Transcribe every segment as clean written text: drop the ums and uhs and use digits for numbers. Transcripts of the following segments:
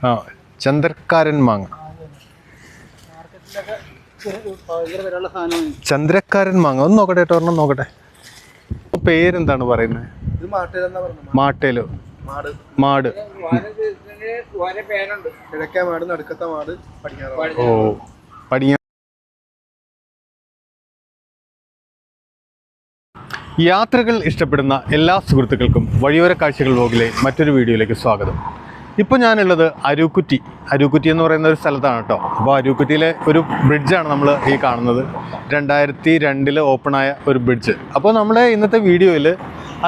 ആ, ചന്ദ്രക്കാരൻ മാങ്ങ. ചന്ദ്രക്കാരൻ മാങ്ങ ഒന്ന് നോക്കട്ടെ കേട്ടോ, ഒരെണ്ണം നോക്കട്ടെ. പേരെന്താണ് പറയുന്നത്? മാട്ടേലോ? മാട്. ഓ, പടിഞ്ഞാറ്. യാത്രകൾ ഇഷ്ടപ്പെടുന്ന എല്ലാ സുഹൃത്തുക്കൾക്കും വഴിയോര കാഴ്ചകൾ വ്ലോഗിലെ മറ്റൊരു വീഡിയോയിലേക്ക് സ്വാഗതം. ഇപ്പോൾ ഞാനുള്ളത് അരൂക്കുറ്റി എന്ന് പറയുന്ന ഒരു സ്ഥലത്താണ് കേട്ടോ. അപ്പോൾ അരൂക്കുറ്റിയിലെ ഒരു ബ്രിഡ്ജാണ് നമ്മൾ ഈ കാണുന്നത്. 2002 ഓപ്പണായ ഒരു ബ്രിഡ്ജ്. അപ്പോൾ നമ്മുടെ ഇന്നത്തെ വീഡിയോയിൽ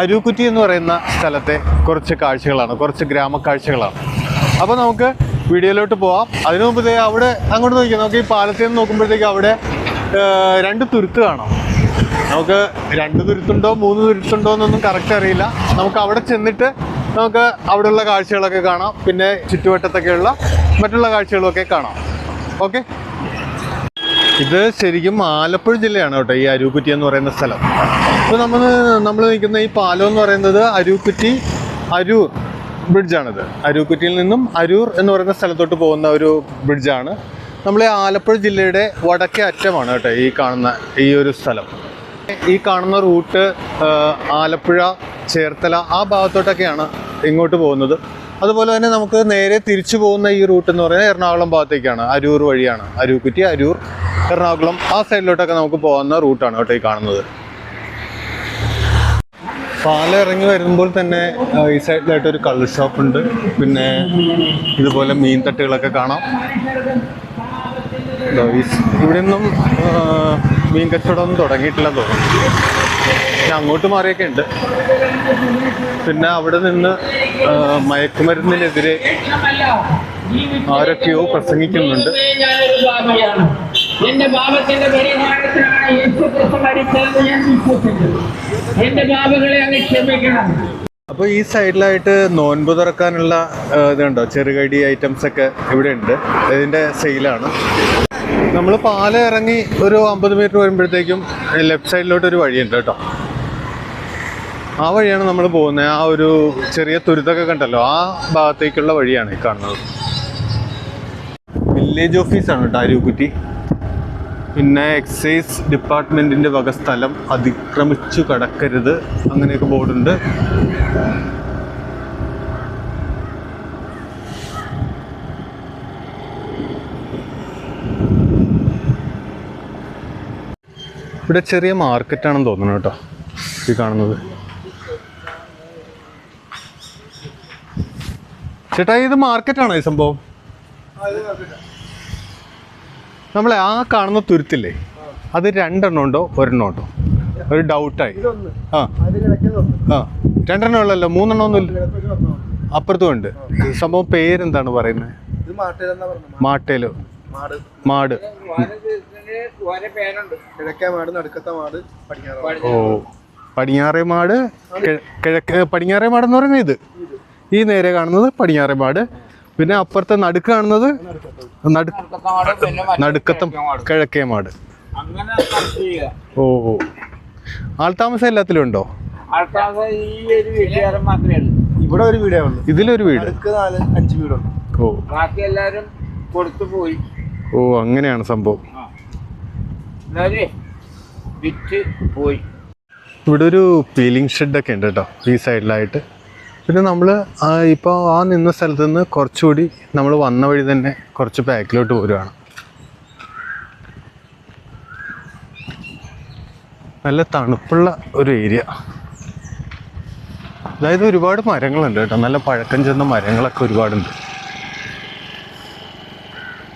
അരൂക്കുറ്റി എന്ന് പറയുന്ന സ്ഥലത്തെ കുറച്ച് കാഴ്ചകളാണ്, കുറച്ച് ഗ്രാമക്കാഴ്ചകളാണ്. അപ്പോൾ നമുക്ക് വീഡിയോയിലോട്ട് പോവാം. അതിനു മുമ്പ് അവിടെ അങ്ങോട്ട് നോക്കിയാൽ നമുക്ക് ഈ പാലത്തിൽ നിന്ന് നോക്കുമ്പോഴത്തേക്ക് അവിടെ 2 തുരുത്ത് കാണാം. നമുക്ക് 2 തുരുത്തുണ്ടോ 3 തുരുത്തുണ്ടോ എന്നൊന്നും കറക്റ്റ് അറിയില്ല. നമുക്ക് അവിടെ ചെന്നിട്ട് നമുക്ക് അവിടെയുള്ള കാഴ്ചകളൊക്കെ കാണാം, പിന്നെ ചുറ്റുവട്ടത്തൊക്കെയുള്ള മറ്റുള്ള കാഴ്ചകളൊക്കെ കാണാം. ഓക്കെ, ഇത് ശരിക്കും ആലപ്പുഴ ജില്ലയാണ് കേട്ടോ ഈ അരൂക്കുറ്റി എന്ന് പറയുന്ന സ്ഥലം. അപ്പോൾ നമ്മൾ നിൽക്കുന്ന ഈ പാലം എന്ന് പറയുന്നത് അരൂക്കുറ്റി അരൂർ ബ്രിഡ്ജാണിത്. അരൂക്കുറ്റിയിൽ നിന്നും അരൂർ എന്ന് പറയുന്ന സ്ഥലത്തോട്ട് പോകുന്ന ഒരു ബ്രിഡ്ജാണ്. നമ്മൾ ആലപ്പുഴ ജില്ലയുടെ വടക്കേ അറ്റമാണ് കേട്ടോ ഈ കാണുന്ന ഈ ഒരു സ്ഥലം. ഈ കാണുന്ന റൂട്ട് ആലപ്പുഴ, ചേർത്തല ആ ഭാഗത്തോട്ടൊക്കെയാണ് ഇങ്ങോട്ട് പോകുന്നത്. അതുപോലെ തന്നെ നമുക്ക് നേരെ തിരിച്ചു പോകുന്ന ഈ റൂട്ട് എന്ന് പറയുന്നത് എറണാകുളം ഭാഗത്തേക്കാണ്, അരൂർ വഴിയാണ്. അരൂക്കുറ്റി, അരൂർ, എറണാകുളം ആ സൈഡിലോട്ടൊക്കെ നമുക്ക് പോകുന്ന റൂട്ടാണ് കേട്ടോ ഈ കാണുന്നത്. പാലം ഇറങ്ങി വരുമ്പോൾ തന്നെ ഈ സൈഡിലായിട്ടൊരു കള്ള് ഷോപ്പുണ്ട്. പിന്നെ ഇതുപോലെ മീൻ തട്ടുകളൊക്കെ കാണാം. ഇവിടെ നിന്നും മീൻ കച്ചവടമൊന്നും തുടങ്ങിയിട്ടില്ലെന്ന് തോന്നുന്നു. പിന്നെ അങ്ങോട്ട് മാറിയൊക്കെ ഉണ്ട്. പിന്നെ അവിടെ നിന്ന് മയക്കുമരുന്നിനെതിരെ ആരൊക്കെയോ പ്രസംഗിക്കുന്നുണ്ട്. അപ്പോൾ ഈ സൈഡിലായിട്ട് നോൻപ് തുറക്കാനുള്ള ഇതുണ്ടോ, ചെറുകടി ഐറ്റംസ് ഒക്കെ ഇവിടെ ഉണ്ട്. ഇതിൻ്റെ സെയിലാണ്. നമ്മൾ പാലം ഇറങ്ങി ഒരു 50 മീറ്റർ വരുമ്പോഴത്തേക്കും ലെഫ്റ്റ് സൈഡിലോട്ട് ഒരു വഴിയുണ്ട് കേട്ടോ. ആ വഴിയാണ് നമ്മൾ പോകുന്നത്. ആ ഒരു ചെറിയ തുരുത്തൊക്കെ കണ്ടല്ലോ, ആ ഭാഗത്തേക്കുള്ള വഴിയാണ് ഈ കാണുന്നത്. വില്ലേജ് ഓഫീസാണ് കേട്ടോ അരൂക്കുറ്റി. പിന്നെ എക്സൈസ് ഡിപ്പാർട്ട്മെൻറ്റിൻ്റെ വക സ്ഥലം അതിക്രമിച്ചു കടക്കരുത് അങ്ങനെയൊക്കെ ബോർഡുണ്ട്. ഇവിടെ ചെറിയ മാർക്കറ്റാണെന്ന് തോന്നുന്നു കേട്ടോ ഈ കാണുന്നത്. ചേട്ടാ, ഇത് മാർക്കറ്റാണോ ഈ സംഭവം? നമ്മളെ ആ കാണുന്ന തുരുത്തില്ലേ, അത് 2 എണ്ണം ഉണ്ടോ 1 എണ്ണം ഉണ്ടോ? ഒരു ഡൗട്ടായി. ആ 2 എണ്ണം ഉള്ളല്ലോ, 3 എണ്ണം ഒന്നുമില്ല. അപ്പുറത്തും ഉണ്ട്. സംഭവം പേരെന്താണ് പറയുന്നത്? മാട്ടേലോ? മാട്. ഓ, പടിഞ്ഞാറേ മാട്, പടിഞ്ഞാറേ മാട് എന്ന് പറയുന്നത് ഇത്. ഈ നേരെ കാണുന്നത് പടിഞ്ഞാറേ മാട്. പിന്നെ അപ്പുറത്തെ നടുക്ക് കാണുന്നത് നടുക്കത്തം കിഴക്കേ മാട്. ഓ, ആൾതാമസം എല്ലാത്തിലും ഉണ്ടോ? ഇവിടെ ഒരു വീടേ ഉള്ളൂ. ഇതിലൊരു വീട്, 4-5 വീടുണ്ട്. ഓ, ബാക്കി എല്ലാരും കൊടുത്തു പോയി. ഓ, അങ്ങനെയാണ് സംഭവം. ഇവിടെ ഒരു പീലിംഗ് ഷെഡൊക്കെ ഉണ്ട് കേട്ടോ ഈ സൈഡിലായിട്ട്. പിന്നെ നമ്മൾ ഇപ്പോൾ ആ നിന്ന സ്ഥലത്ത് നിന്ന് കുറച്ചുകൂടി നമ്മൾ വന്ന വഴി തന്നെ കുറച്ച് ബാക്കിലോട്ട് പോരുകയാണ്. നല്ല തണുപ്പുള്ള ഒരു ഏരിയ. അതായത് ഒരുപാട് മരങ്ങളുണ്ട് കേട്ടോ, നല്ല പഴക്കം ചെന്ന മരങ്ങളൊക്കെ ഒരുപാടുണ്ട്.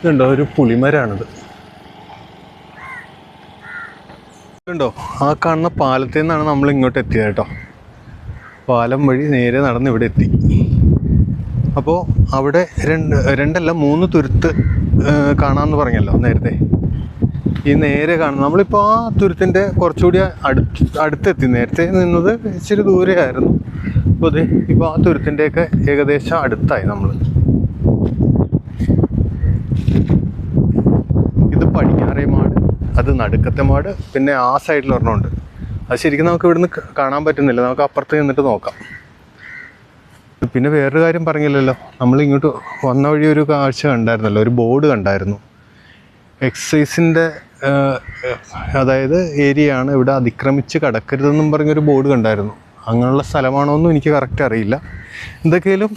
ഇതുണ്ടോ, ഒരു പുളിമരാണിത്. ണ്ടോ, ആ കാണുന്ന പാലത്തിൽ നിന്നാണ് നമ്മൾ ഇങ്ങോട്ട് എത്തിയത് കേട്ടോ. പാലം വഴി നേരെ നടന്ന് ഇവിടെ എത്തി. അപ്പോൾ അവിടെ 3 തുരുത്ത് കാണാമെന്ന് പറഞ്ഞല്ലോ നേരത്തെ. ഈ നേരെ കാണുന്നത് നമ്മളിപ്പോൾ ആ തുരുത്തിൻ്റെ കുറച്ചുകൂടി അടുത്തെത്തി. നേരത്തെ നിന്നത് ഇച്ചിരി ദൂരെയായിരുന്നു. അപ്പോൾ അതെ, ഇപ്പോൾ ആ തുരുത്തിൻ്റെയൊക്കെ ഏകദേശം അടുത്തായി നമ്മൾ. ഇത് പടിഞ്ഞാറേ മാട്, അത് നടുക്കത്തെ മാട്, പിന്നെ ആ സൈഡിൽ ഒരെണ്ണമുണ്ട്. അത് ശരിക്കും നമുക്ക് ഇവിടുന്ന് കാണാൻ പറ്റുന്നില്ല, നമുക്ക് അപ്പുറത്ത് നിന്നിട്ട് നോക്കാം. പിന്നെ വേറൊരു കാര്യം പറഞ്ഞില്ലല്ലോ, നമ്മൾ ഇങ്ങോട്ട് വന്ന വഴി ഒരു കാഴ്ച കണ്ടായിരുന്നല്ലോ, ഒരു ബോർഡ് കണ്ടായിരുന്നു. എക്സൈസിൻ്റെ അതായത് ഏരിയയാണ്, ഇവിടെ അതിക്രമിച്ച് കടക്കരുതെന്നും പറഞ്ഞൊരു ബോർഡ് കണ്ടായിരുന്നു. അങ്ങനെയുള്ള സ്ഥലമാണോന്നും എനിക്ക് കറക്റ്റ് അറിയില്ല. എന്തൊക്കെയാലും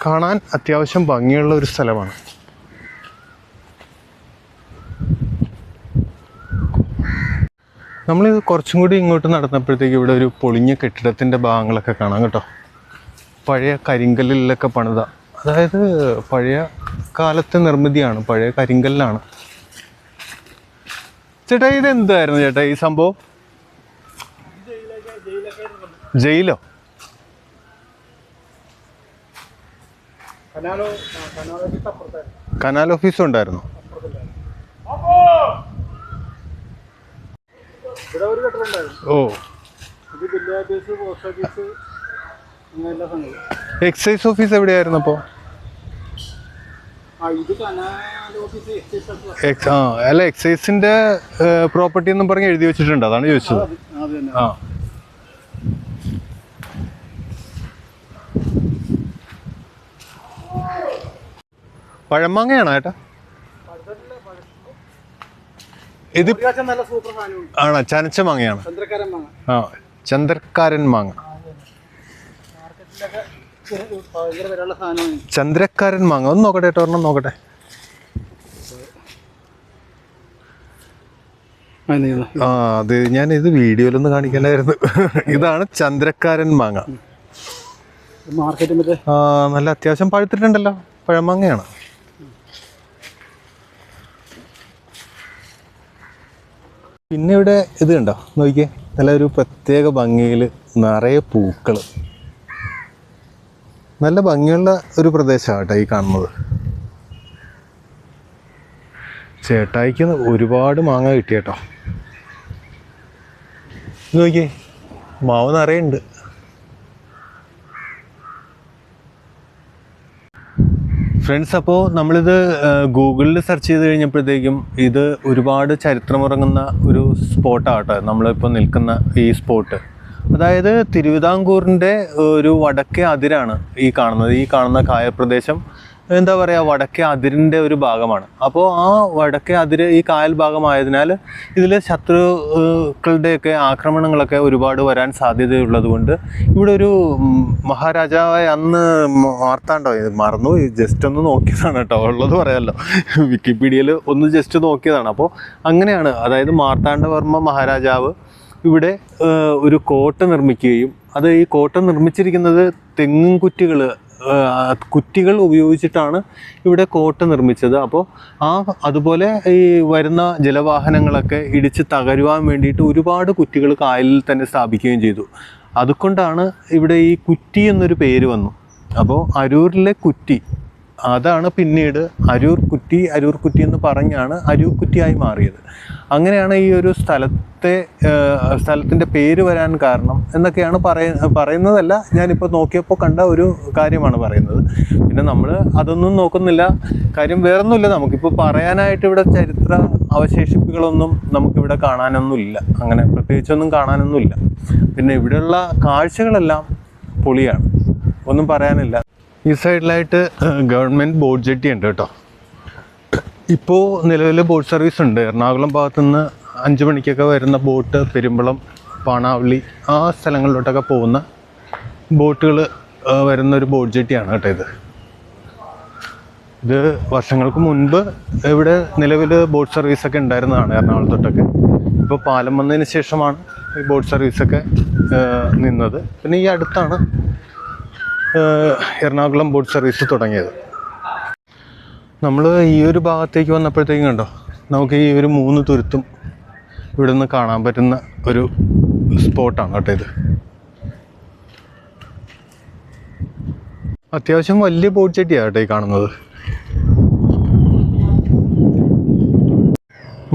കാണാൻ അത്യാവശ്യം ഭംഗിയുള്ള ഒരു സ്ഥലമാണ്. നമ്മൾ കുറച്ചും കൂടി ഇങ്ങോട്ട് നടന്നപ്പോഴത്തേക്ക് ഇവിടെ ഒരു പൊളിഞ്ഞ കെട്ടിടത്തിൻ്റെ ഭാഗങ്ങളൊക്കെ കാണാം കേട്ടോ. പഴയ കരിങ്കല്ലിലൊക്കെ പണിത, അതായത് പഴയ കാലത്തെ നിർമ്മിതിയാണ്, പഴയ കരിങ്കല്ലാണ്. ചേട്ടാ ഇത് എന്തായിരുന്നു ചേട്ടാ ഈ സംഭവം? ജയിലോ? കനാൽ ഓഫീസും ഉണ്ടായിരുന്നു. ഓ, എക്സൈസ് ഓഫീസ് എവിടെയായിരുന്നു അപ്പോൾ? അല്ല, എക്സൈസിന്റെ പ്രോപ്പർട്ടി എന്നും പറഞ്ഞ് എഴുതി വെച്ചിട്ടുണ്ട്, അതാണ് ചോദിച്ചത്. ആ, പഴമാങ്ങയാണോ ഏട്ടാ ഇത്? ആണോ, ചനച്ച മാങ്ങയാണ്. ആ, ചന്ദ്രക്കാരൻ മാങ്ങ. ചന്ദ്രക്കാരൻ മാങ്ങ ഒന്ന് നോക്കട്ടെ ഏട്ടാ, ഒരെണ്ണം നോക്കട്ടെ. ആ, അത് ഞാൻ ഇത് വീഡിയോയിലൊന്ന് കാണിക്കണ്ടായിരുന്നു. ഇതാണ് ചന്ദ്രക്കാരൻ മാങ്ങ. ആ, നല്ല അത്യാവശ്യം പഴുത്തിട്ടുണ്ടല്ലോ, പഴമാങ്ങയാണ്. പിന്നെ ഇവിടെ ഇത് കണ്ടോ, നോക്കിയേ, നല്ല ഒരു പ്രത്യേക ഭംഗിയിൽ നിറയെ പൂക്കൾ. നല്ല ഭംഗിയുള്ള ഒരു പ്രദേശമാണ് കേട്ടോ ഈ കാണുന്നത്. ചേട്ടായിക്ക് ഒരുപാട് മാങ്ങ കിട്ടി കേട്ടോ. നോക്കിയേ, മാവ് നിറയുണ്ട്. ഫ്രണ്ട്സ്, അപ്പോൾ നമ്മളിത് ഗൂഗിളിൽ സെർച്ച് ചെയ്ത് കഴിഞ്ഞപ്പോഴത്തേക്കും ഇത് ഒരുപാട് ചരിത്രമുറങ്ങുന്ന ഒരു സ്പോട്ടാണ് കേട്ടോ നമ്മളിപ്പോൾ നിൽക്കുന്ന ഈ സ്പോട്ട്. അതായത് തിരുവിതാംകൂറിൻ്റെ ഒരു വടക്കേ അതിരാണ് ഈ കാണുന്ന കായൽപ്രദേശം. എന്താ പറയുക, വടക്കേ അതിരിൻ്റെ ഒരു ഭാഗമാണ്. അപ്പോൾ ആ വടക്കേ അതിര് ഈ കായൽ ഭാഗമായതിനാൽ ഇതിൽ ശത്രുക്കളുടെയൊക്കെ ആക്രമണങ്ങളൊക്കെ ഒരുപാട് വരാൻ സാധ്യതയുള്ളത് കൊണ്ട് ഇവിടെ ഒരു മഹാരാജാവായ അന്ന് മാർത്താണ്ഡോ, മറന്നു, ജസ്റ്റ് ഒന്ന് നോക്കിയതാണ് കേട്ടോ, ഉള്ളത് പറയാമല്ലോ, വിക്കിപീഡിയയിൽ ഒന്ന് ജസ്റ്റ് നോക്കിയതാണ്. അപ്പോൾ അങ്ങനെയാണ്, അതായത് മാർത്താണ്ഡവർമ്മ മഹാരാജാവ് ഇവിടെ ഒരു കോട്ട നിർമ്മിക്കുകയും അത് ഈ കോട്ട നിർമ്മിച്ചിരിക്കുന്നത് തെങ്ങും കുറ്റികൾ ഉപയോഗിച്ചിട്ടാണ് ഇവിടെ കോട്ട നിർമ്മിച്ചത്. അപ്പോൾ അതുപോലെ ഈ വരുന്ന ജലവാഹനങ്ങളൊക്കെ ഇടിച്ച് തകരുവാൻ വേണ്ടിയിട്ട് ഒരുപാട് കുറ്റികൾ കായലിൽ തന്നെ സ്ഥാപിക്കുകയും ചെയ്തു. അതുകൊണ്ടാണ് ഇവിടെ ഈ കുറ്റി എന്നൊരു പേര് വന്നു. അപ്പോൾ അരൂരിലെ കുറ്റി, അതാണ് പിന്നീട് അരൂർ കുറ്റി എന്ന് പറഞ്ഞാണ് അരൂർ കുറ്റിയായി മാറിയത്. അങ്ങനെയാണ് ഈ ഒരു സ്ഥലത്തിൻ്റെ പേര് വരാൻ കാരണം എന്നൊക്കെയാണ് പറയുന്നതല്ല, ഞാനിപ്പോൾ നോക്കിയപ്പോൾ കണ്ട ഒരു കാര്യമാണ് പറയുന്നത്. പിന്നെ നമ്മൾ അതൊന്നും നോക്കുന്നില്ല, കാര്യം വേറൊന്നുമില്ല. നമുക്കിപ്പോൾ പറയാനായിട്ട് ഇവിടെ ചരിത്ര അവശേഷിപ്പുകളൊന്നും നമുക്കിവിടെ കാണാനൊന്നുമില്ല, അങ്ങനെ പ്രത്യേകിച്ചൊന്നും കാണാനൊന്നുമില്ല. പിന്നെ ഇവിടെയുള്ള കാഴ്ചകളെല്ലാം പൊളിയാണ്, ഒന്നും പറയാനില്ല. ഈ സൈഡിലായിട്ട് ഗവൺമെൻറ് ബോട്ട് ജെട്ടി ഉണ്ട് കേട്ടോ. ഇപ്പോൾ നിലവിൽ ബോട്ട് സർവീസ് ഉണ്ട്. എറണാകുളം ഭാഗത്തുനിന്ന് 5 മണിക്കൊക്കെ വരുന്ന ബോട്ട് പെരുമ്പളം, പാണാവള്ളി ആ സ്ഥലങ്ങളിലോട്ടൊക്കെ പോകുന്ന ബോട്ടുകൾ വരുന്നൊരു ബോട്ട് ജെട്ടിയാണ് കേട്ടോ ഇത് വർഷങ്ങൾക്ക് മുൻപ് ഇവിടെ നിലവിൽ ബോട്ട് സർവീസൊക്കെ ഉണ്ടായിരുന്നതാണ് എറണാകുളത്തോട്ടൊക്കെ. ഇപ്പോൾ പാലം വന്നതിന് ശേഷമാണ് ഈ ബോട്ട് സർവീസൊക്കെ നിന്നത്. പിന്നെ ഈ അടുത്താണ് എറണാകുളം ബോട്ട് സർവീസ് തുടങ്ങിയത്. നമ്മൾ ഈ ഒരു ഭാഗത്തേക്ക് വന്നപ്പോഴത്തേക്കും കണ്ടോ, നമുക്ക് ഈ ഒരു 3 തുരുത്തും ഇവിടെ നിന്ന് കാണാൻ പറ്റുന്ന ഒരു സ്പോട്ടാണ് കേട്ടോ ഇത്. അത്യാവശ്യം വലിയ ബോട്ട് ജെട്ടിയാണ് കേട്ടോ ഈ കാണുന്നത്.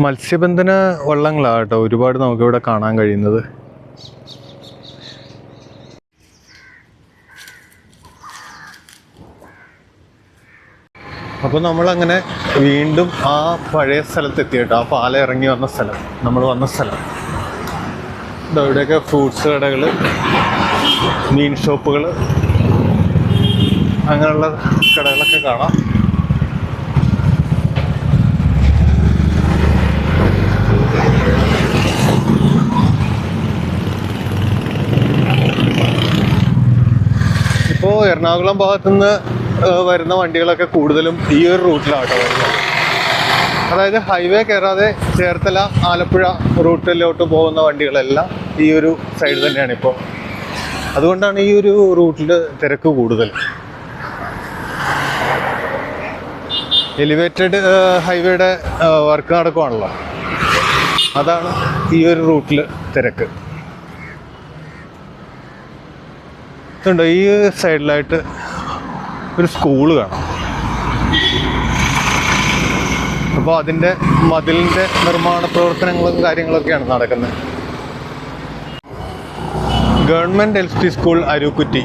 മത്സ്യബന്ധന വള്ളങ്ങളാണ് കേട്ടോ ഒരുപാട് നമുക്കിവിടെ കാണാൻ കഴിയുന്നത്. അപ്പോൾ നമ്മളങ്ങനെ വീണ്ടും ആ പഴയ സ്ഥലത്തെത്തി കേട്ടോ, ആ പാലം ഇറങ്ങി വന്ന സ്ഥലം, നമ്മൾ വന്ന സ്ഥലം. ഇവിടെയൊക്കെ ഫ്രൂട്ട്സ് കടകൾ, മീൻ ഷോപ്പുകൾ, അങ്ങനെയുള്ള കടകളൊക്കെ കാണാം. ഇപ്പോൾ എറണാകുളം ഭാഗത്തുനിന്ന് വരുന്ന വണ്ടികളൊക്കെ കൂടുതലും ഈ ഒരു റൂട്ടിലാണ് വരുന്നത്. അതായത് ഹൈവേ കയറാതെ ചേർത്തല ആലപ്പുഴ റൂട്ടിലോട്ട് പോകുന്ന വണ്ടികളെല്ലാം ഈ ഒരു സൈഡ് തന്നെയാണ് ഇപ്പോൾ. അതുകൊണ്ടാണ് ഈ ഒരു റൂട്ടിൽ തിരക്ക് കൂടുതൽ. എലിവേറ്റഡ് ഹൈവേയുടെ വർക്ക് നടക്കുവാണല്ലോ, അതാണ് ഈ ഒരു റൂട്ടിൽ തിരക്ക്. ഇതുണ്ടോ, ഈ സൈഡിലായിട്ട് ഒരു സ്കൂള് കാണാം. അപ്പോൾ അതിൻ്റെ മതിലിൻ്റെ നിർമ്മാണ പ്രവർത്തനങ്ങളും കാര്യങ്ങളൊക്കെയാണ് നടക്കുന്നത്. Government LP school Arookutty.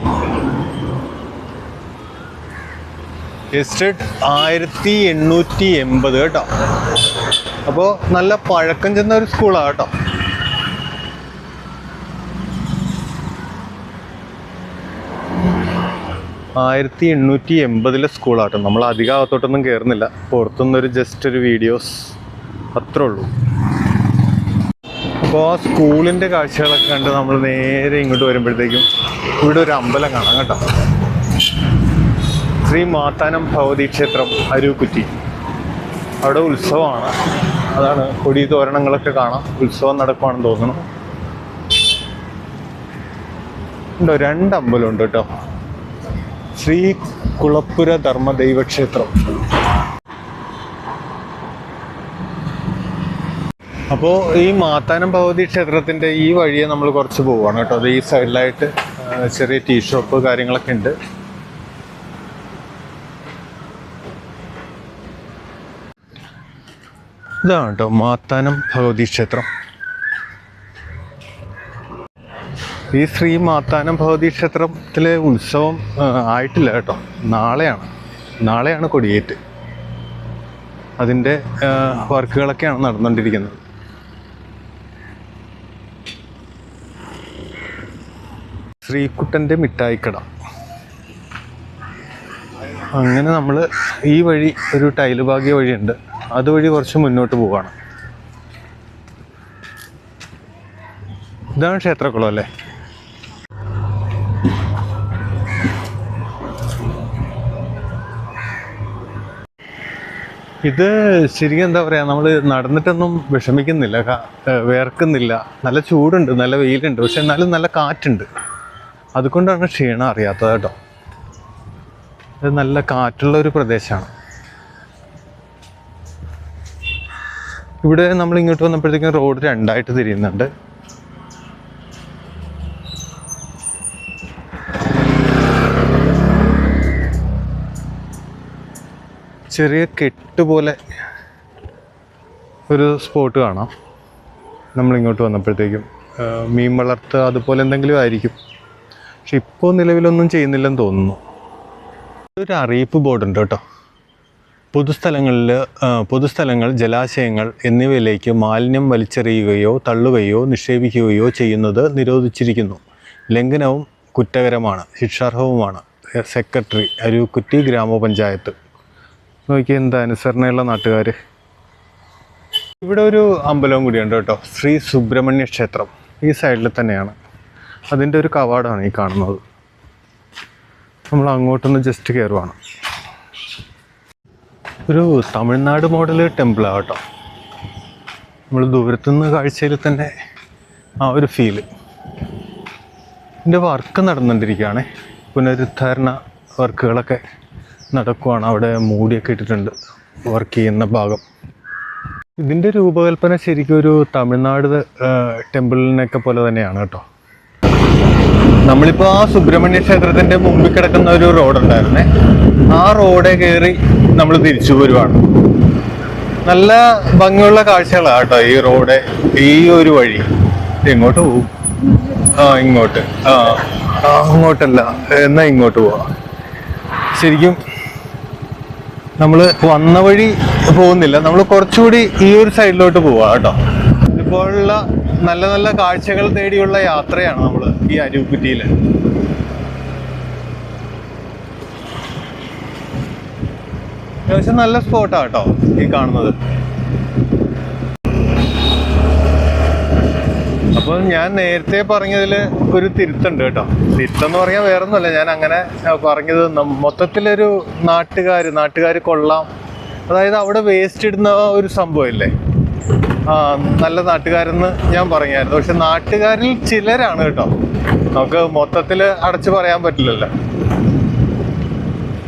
Estate 1880 കേട്ടോ. അപ്പോൾ നല്ല പഴക്കം ചെന്ന ഒരു സ്കൂളാണ് കേട്ടോ. ആയിരത്തി 1880 സ്കൂളാട്ടോ. നമ്മൾ അധികം അകത്തോട്ടൊന്നും കയറുന്നില്ല, പുറത്തുനിന്നൊരു ജസ്റ്റ് ഒരു വീഡിയോസ് അത്രേ ഉള്ളൂ. അപ്പോൾ ആ സ്കൂളിൻ്റെ കാഴ്ചകളൊക്കെ കണ്ട് നമ്മൾ നേരെ ഇങ്ങോട്ട് വരുമ്പോഴത്തേക്കും ഇവിടെ ഒരു അമ്പലം കാണാം കേട്ടോ. ശ്രീ മാത്താനം ഭഗവതി ക്ഷേത്രം അരൂക്കുറ്റി. അവിടെ ഉത്സവമാണ്, അതാണ് കൊടി തോരണങ്ങളൊക്കെ കാണാം. ഉത്സവം നടക്കുവാണെന്ന് തോന്നുന്നു. ഉണ്ടോ, 2 അമ്പലമുണ്ട് കേട്ടോ. ശ്രീ കുളപ്പുര ധർമ്മദൈവക്ഷേത്രം. അപ്പോൾ ഈ മാത്താനം ഭഗവതി ക്ഷേത്രത്തിൻ്റെ ഈ വഴിയെ നമ്മൾ കുറച്ച് പോവുകയാണ് കേട്ടോ. അത് ഈ സൈഡിലായിട്ട് ചെറിയ ടീ ഷോപ്പ് കാര്യങ്ങളൊക്കെ ഉണ്ട്. ഇതാണ് കേട്ടോ മാത്താനം ഭഗവതി ക്ഷേത്രം. ഈ ശ്രീ മാത്താനം ഭഗവതി ക്ഷേത്രത്തിലെ ഉത്സവം ആയിട്ടില്ല കേട്ടോ. നാളെയാണ് കൊടിയേറ്റ്. അതിൻ്റെ വർക്കുകളൊക്കെയാണ് നടന്നുകൊണ്ടിരിക്കുന്നത്. ശ്രീകുട്ടൻ്റെ മിഠായിക്കട. അങ്ങനെ നമ്മൾ ഈ വഴി ഒരു ടൈല് ഭാഗ്യ വഴിയുണ്ട്, അതുവഴി കുറച്ച് മുന്നോട്ട് പോവാണ്. ഇതാണ് ക്ഷേത്രക്കുളം അല്ലേ. ഇത് ശരിക്കും എന്താ പറയുക, നമ്മൾ നടന്നിട്ടൊന്നും വിഷമിക്കുന്നില്ല, വേർക്കുന്നില്ല. നല്ല ചൂടുണ്ട്, നല്ല വെയിലുണ്ട്, പക്ഷെ എന്നാലും നല്ല കാറ്റുണ്ട്. അതുകൊണ്ടാണ് ക്ഷീണം അറിയാത്തത് കേട്ടോ. ഇത് നല്ല കാറ്റുള്ള ഒരു പ്രദേശമാണ്. ഇവിടെ നമ്മൾ ഇങ്ങോട്ട് വന്നപ്പോഴത്തേക്കും റോഡ് 2ആയിട്ട് തിരിയുന്നുണ്ട്. ചെറിയ കെട്ട് പോലെ ഒരു സ്പോട്ട് കാണാം നമ്മളിങ്ങോട്ട് വന്നപ്പോഴത്തേക്കും. മീൻ വളർത്തുക അതുപോലെ എന്തെങ്കിലും ആയിരിക്കും, പക്ഷെ ഇപ്പോൾ നിലവിലൊന്നും ചെയ്യുന്നില്ലെന്ന് തോന്നുന്നു. ഒരു അറിയിപ്പ് ബോർഡുണ്ട് കേട്ടോ. പൊതുസ്ഥലങ്ങൾ, ജലാശയങ്ങൾ എന്നിവയിലേക്ക് മാലിന്യം വലിച്ചെറിയുകയോ തള്ളുകയോ നിക്ഷേപിക്കുകയോ ചെയ്യുന്നത് നിരോധിച്ചിരിക്കുന്നു. ലംഘനവും കുറ്റകരമാണ്, ശിക്ഷാർഹവുമാണ്. സെക്രട്ടറി, അരൂക്കുറ്റി ഗ്രാമപഞ്ചായത്ത്. നോക്കി എന്താ അനുസരണയുള്ള നാട്ടുകാർ. ഇവിടെ ഒരു അമ്പലവും കൂടിയുണ്ട് കേട്ടോ, ശ്രീ സുബ്രഹ്മണ്യ ക്ഷേത്രം. ഈ സൈഡിൽ തന്നെയാണ്. അതിൻ്റെ ഒരു കവാടമാണ് ഈ കാണുന്നത്. നമ്മൾ അങ്ങോട്ടൊന്ന് ജസ്റ്റ് കയറുവാണ്. ഒരു തമിഴ്നാട് മോഡൽ ടെമ്പിളാണ് കേട്ടോ. നമ്മൾ ദൂരത്തുനിന്ന് കാഴ്ചയിൽ തന്നെ ആ ഒരു ഫീല്. ഇതിൻ്റെ വർക്ക് നടന്നുകൊണ്ടിരിക്കുകയാണ്. പുനരുദ്ധാരണ വർക്കുകളൊക്കെ നടക്കുവാണ്. അവിടെ മൂടിയൊക്കെ ഇട്ടിട്ടുണ്ട് വർക്ക് ചെയ്യുന്ന ഭാഗം. ഇതിൻ്റെ രൂപകൽപ്പന ശരിക്കും ഒരു തമിഴ്നാട് ടെമ്പിളിനൊക്കെ പോലെ തന്നെയാണ് കേട്ടോ. നമ്മളിപ്പോൾ ആ സുബ്രഹ്മണ്യ ക്ഷേത്രത്തിൻ്റെ മുമ്പിൽ കിടക്കുന്ന ഒരു റോഡുണ്ടായിരുന്നേ, ആ റോഡെ കയറി നമ്മൾ തിരിച്ചു പോരുവാണ്. നല്ല ഭംഗിയുള്ള കാഴ്ചകളാണ് കേട്ടോ ഈ റോഡ്. ഈ ഒരു വഴി എങ്ങോട്ട് പോകും? ഇങ്ങോട്ട്. അങ്ങോട്ടല്ല, എന്നാൽ ഇങ്ങോട്ട് പോവാം. ശരിക്കും നമ്മൾ വന്ന വഴി പോകുന്നില്ല, നമ്മൾ കുറച്ചുകൂടി ഈ ഒരു സൈഡിലോട്ട് പോവാം കേട്ടോ. ഇതുപോലുള്ള നല്ല നല്ല കാഴ്ചകൾ തേടിയുള്ള യാത്രയാണ് നമ്മൾ ഈ അരൂക്കുറ്റിയിൽ. അത്യാവശ്യം നല്ല സ്പോട്ടാണ് കേട്ടോ ഈ കാണുന്നത്. അപ്പോൾ ഞാൻ നേരത്തെ പറഞ്ഞതിൽ ഒരു തിരുത്തുണ്ട് കേട്ടോ. തിരുത്തെന്ന് പറഞ്ഞാൽ വേറെ ഒന്നുമല്ല, ഞാൻ അങ്ങനെ പറഞ്ഞത് മൊത്തത്തിലൊരു നാട്ടുകാർ കൊള്ളാം. അതായത് അവിടെ വേസ്റ്റ് ഇടുന്ന ഒരു സംഭവമില്ലേ, നല്ല നാട്ടുകാരെന്ന് ഞാൻ പറഞ്ഞായിരുന്നു. പക്ഷെ നാട്ടുകാരിൽ ചിലരാണ് കേട്ടോ, നമുക്ക് മൊത്തത്തിൽ അടച്ചു പറയാൻ പറ്റില്ലല്ലോ.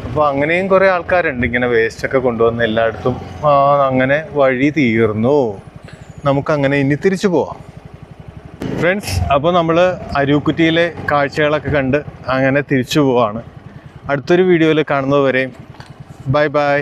അപ്പോൾ അങ്ങനെയും കുറേ ആൾക്കാരുണ്ട് ഇങ്ങനെ വേസ്റ്റൊക്കെ കൊണ്ടുവന്ന് എല്ലായിടത്തും. അങ്ങനെ വഴി തീർന്നു, നമുക്കങ്ങനെ ഇനി തിരിച്ചു പോവാം ഫ്രണ്ട്സ്. അപ്പോൾ നമ്മൾ അരൂക്കുറ്റിയിലെ കാഴ്ചകളൊക്കെ കണ്ട് അങ്ങനെ തിരിച്ചു പോവാണ്. അടുത്തൊരു വീഡിയോയിൽ കാണുന്നത് വരെയും ബൈ ബൈ.